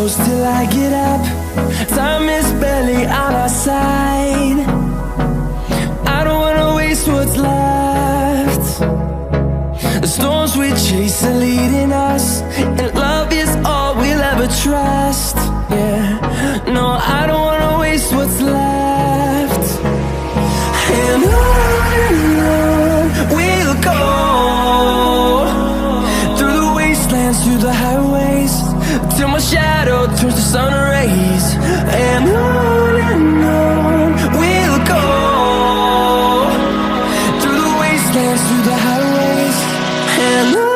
close till I get up. Time is barely on our side. I don't wanna waste what's left. The storms we chase are leading us, and love is all we'll ever trust. Yeah, no, I don't wanna waste what's left. And on we'll go, through the wastelands, through the highways, till my shadow turns to sun rays. And on we'll go, through the wastelands, through the highways, and on.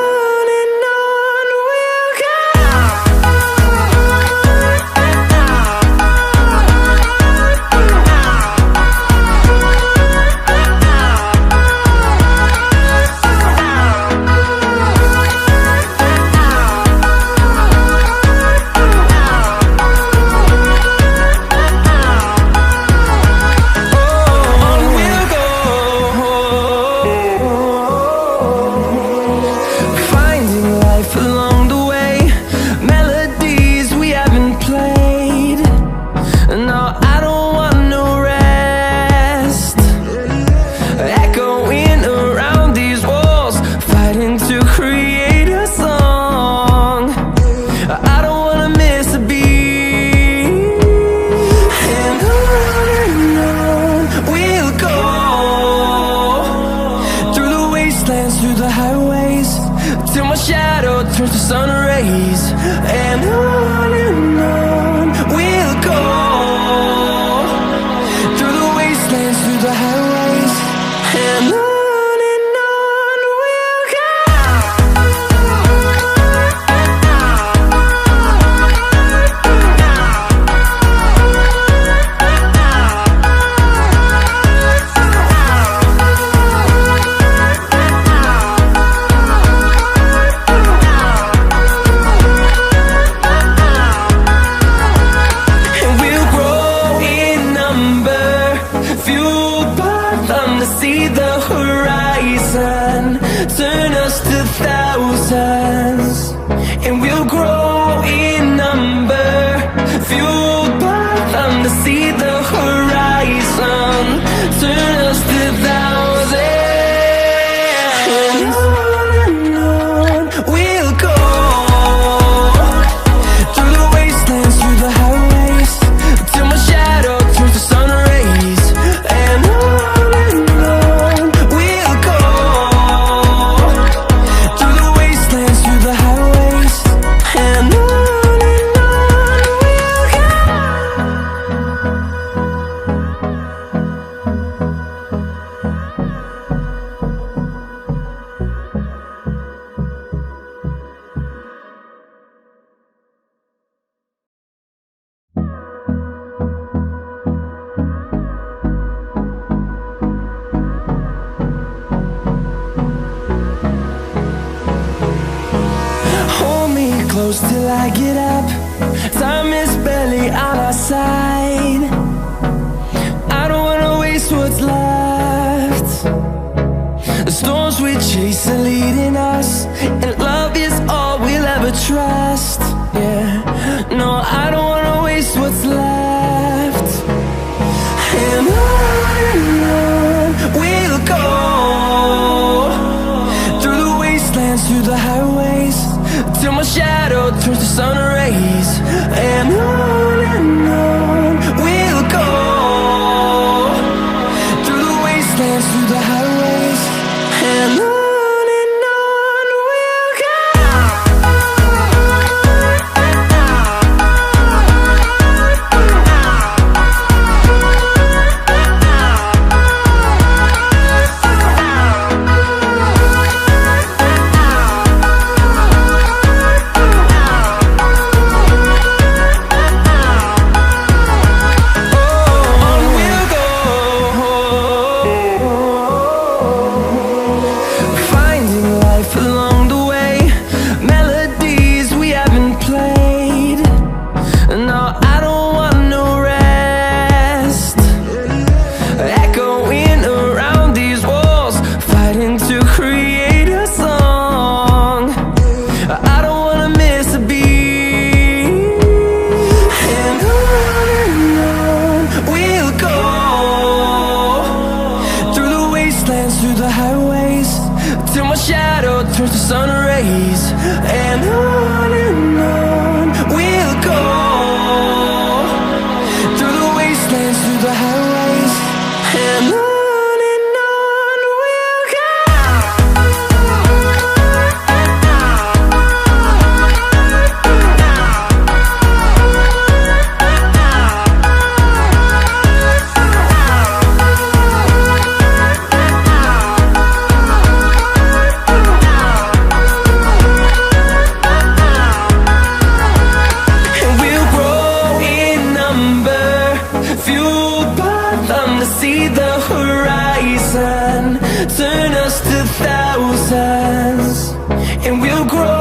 Through the highways, till my shadow turns to sun rays. And on we'll go, through the wastelands, through the highways, and on we'll go. See the horizon turn us to thousands, and we'll grow in number, fueled by them. To see the horizon turn us to thousands, and on we'll go, through the wastelands, through the highways, till my shadow turns to sun rays. And close till I get up. Time is barely on our side. I don't wanna waste what's left. The storms we chase are leading us, and love is all we'll ever trust. Yeah, no, I don't wanna waste what's left. And on we'll go, through the wastelands, through the highways, till my shadow turns to sun rays. And on we'll go, through the wastelands, through the highways, and on. see the horizon, turn us to thousands, and we'll grow